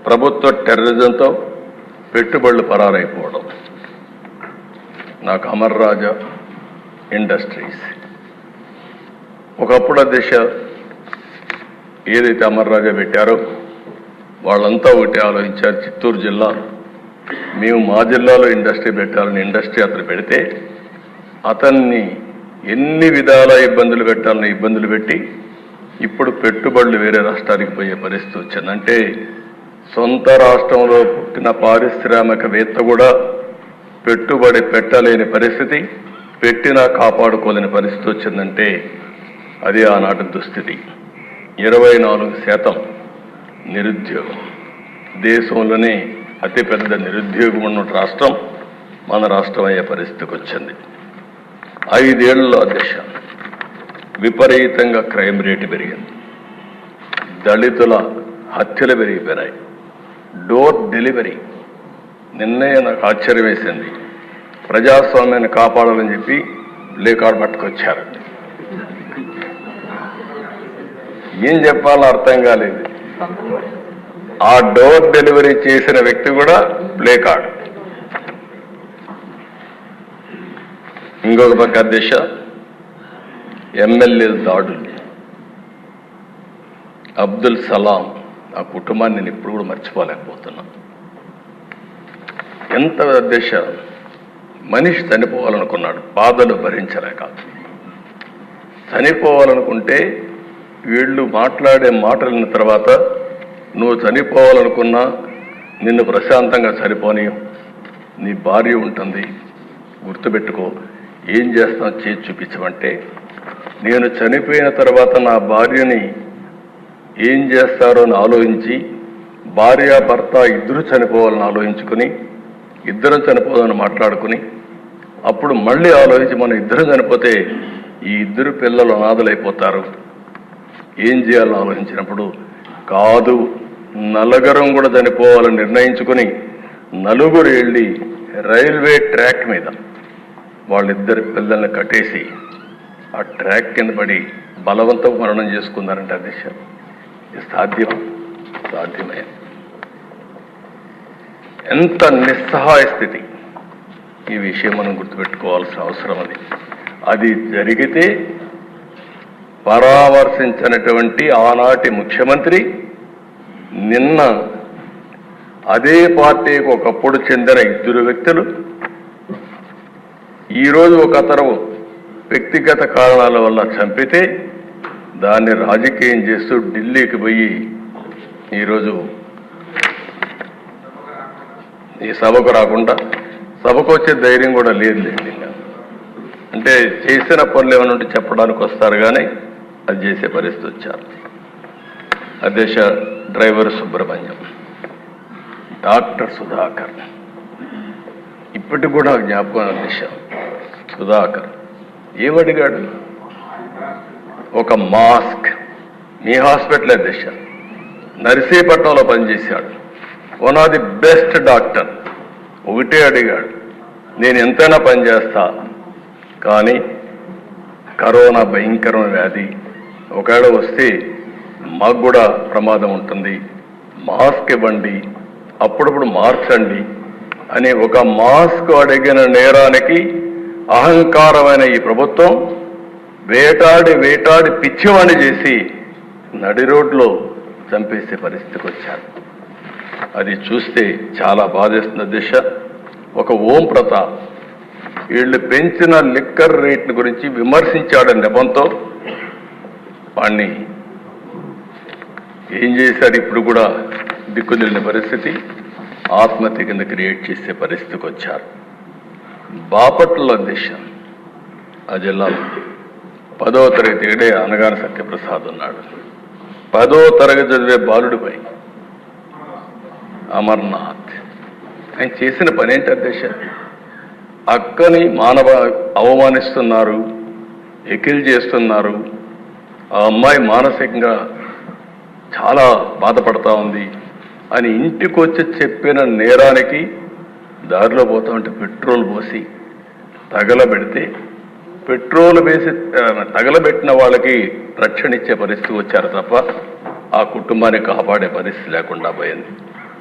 ప్రభుత్వ టెర్రరిజంతో పెట్టుబడులు పరారైపోవడం. నాకు అమర్ రాజా ఇండస్ట్రీస్ ఒకప్పుడు దిశ ఏదైతే అమర్ రాజా పెట్టారో వాళ్ళంతా ఒకటి ఆలోచించారు. చిత్తూరు జిల్లా మేము మా జిల్లాలో ఇండస్ట్రీ పెట్టాలని ఇండస్ట్రీ అతను పెడితే అతన్ని ఎన్ని విధాల ఇబ్బందులు పెట్టాలని ఇబ్బందులు పెట్టి ఇప్పుడు పెట్టుబడులు వేరే రాష్ట్రానికి పోయే పరిస్థితి వచ్చింది. అంటే సొంత రాష్ట్రంలో పుట్టిన పారిశ్రామికవేత్త కూడా పెట్టుబడి పెట్టలేని పరిస్థితి, పెట్టినా కాపాడుకోలేని పరిస్థితి వచ్చిందంటే అది ఆనాటి దుస్థితి. 24% నిరుద్యోగం, దేశంలోనే అతిపెద్ద నిరుద్యోగం ఉన్న రాష్ట్రం మన రాష్ట్రం అయ్యే పరిస్థితికి వచ్చింది. 5 ఏళ్లలో దిశ విపరీతంగా క్రైమ్ రేటు పెరిగింది, దళితుల హత్యలు పెరిగిపోయినాయి, డోర్ డెలివరీ. నిన్నే నాకు ఆశ్చర్యం వేసింది, ప్రజాస్వామ్యాన్ని కాపాడాలని చెప్పి ప్లేకార్డు పట్టుకొచ్చారు. ఏం చెప్పాలో అర్థం కాలేదు. ఆ డోర్ డెలివరీ చేసిన వ్యక్తి కూడా ప్లేకార్డు. ఇంకొక పక్క దిశ ఎమ్మెల్యేల దాడులు. అబ్దుల్ సలాం ఆ కుటుంబాన్ని నేను ఇప్పుడు కూడా మర్చిపోలేకపోతున్నా. ఎంత దిశ మనిషి చనిపోవాలనుకున్నాడు, బాధలు భరించలేక. చనిపోవాలనుకుంటే వీళ్ళు మాట్లాడే మాటలిన తర్వాత నువ్వు చనిపోవాలనుకున్నా నిన్ను ప్రశాంతంగా చనిపోని నీ భార్య ఉంటుంది, గుర్తుపెట్టుకో, ఏం చేస్తావు చేసి చూపించమంటే నేను చనిపోయిన తర్వాత నా భార్యని ఏం చేస్తారో అని ఆలోచించి భార్య భర్త ఇద్దరు చనిపోవాలని ఆలోచించుకుని ఇద్దరం చనిపోవాలని మాట్లాడుకుని అప్పుడు మళ్ళీ ఆలోచించి మనం ఇద్దరం చనిపోతే ఈ ఇద్దరు పిల్లలు అనాథలైపోతారు, ఏం చేయాలని ఆలోచించినప్పుడు కాదు నలుగురం కూడా చనిపోవాలని నిర్ణయించుకుని నలుగురు వెళ్ళి రైల్వే ట్రాక్ మీద వాళ్ళిద్దరి పిల్లల్ని కట్టేసి ఆ ట్రాక్ కింద పడి బలవంతం మరణం చేసుకున్నారంటే అది సాధ్యమే. ఎంత నిస్సహాయ స్థితి. ఈ విషయం మనం గుర్తుపెట్టుకోవాల్సిన అవసరం అది జరిగితే పరామర్శించినటువంటి ఆనాటి ముఖ్యమంత్రి నిన్న అదే పార్టీకి ఒకప్పుడు చెందిన 2 వ్యక్తులు ఈరోజు ఒక అతను వ్యక్తిగత కారణాల వల్ల చంపితే దాన్ని రాజకీయం చేస్తూ ఢిల్లీకి పోయి ఈరోజు ఈ సభకు రాకుండా, సభకు వచ్చే ధైర్యం కూడా లేదు. అంటే చేసిన పనులు ఏమైనా ఉంటే చెప్పడానికి వస్తారు కానీ అది చేసే పరిస్థితి వచ్చారు. అధ్యక్ష డ్రైవర్ సుబ్రహ్మణ్యం, డాక్టర్ సుధాకర్ ఇప్పటికి కూడా జ్ఞాపకం. అధ్యక్ష సుధాకర్ ఏమడిగాడు? ఒక మాస్క్. మీ హాస్పిటల్ అధ్యక్ష నర్సీపట్నంలో పనిచేశాడు, one of the best doctor. ఒకటే అడిగాడు, నేను ఎంతైనా పనిచేస్తా కానీ కరోనా భయంకరమైన వ్యాధి, ఒకవేళ వస్తే మాకు కూడా ప్రమాదం ఉంటుంది, మాస్క్ ఇవ్వండి, అప్పుడప్పుడు మార్చండి అని ఒక మాస్క్ అడిగిన నేరానికి అహంకారమైన ఈ ప్రభుత్వం వేటాడి పిచ్చివాణి చేసి నడి రోడ్లో చంపేసే పరిస్థితికి వచ్చారు. అది చూస్తే చాలా బాధేస్తున్న దిశ. ఒక ఓం ప్రతాప్ వీళ్ళు పెంచిన లిక్కర్ రేట్ల గురించి విమర్శించాడని నెపంతో వాణ్ణి ఏం చేశారు? ఇప్పుడు కూడా దిక్కుదిలిన పరిస్థితి, ఆత్మహత్య కింద క్రియేట్ చేసే పరిస్థితికి వచ్చారు. బాపట్ల దిశ ఆ జిల్లాలో 10వ తరగతి ఏడే అనగాన సత్యప్రసాద్ ఉన్నాడు. 10వ తరగతి చదివే బాలుడిపై అమర్నాథ్ ఆయన చేసిన పని ఏంటి అధ్యక్ష? అక్కని అవమానిస్తున్నారు, ఎకిల్ చేస్తున్నారు. ఆ అమ్మాయి మానసికంగా చాలా బాధపడతా ఉంది అని ఇంటికి వచ్చి చెప్పిన నేరానికి దారిలో పోతా ఉంటే పెట్రోల్ పోసి తగలబెడితే పెట్రోల్ వేసి తగలబెట్టిన వాళ్ళకి రక్షణ ఇచ్చే పరిస్థితి వచ్చారు తప్ప ఆ కుటుంబాన్ని కాపాడే పరిస్థితి లేకుండా పోయింది.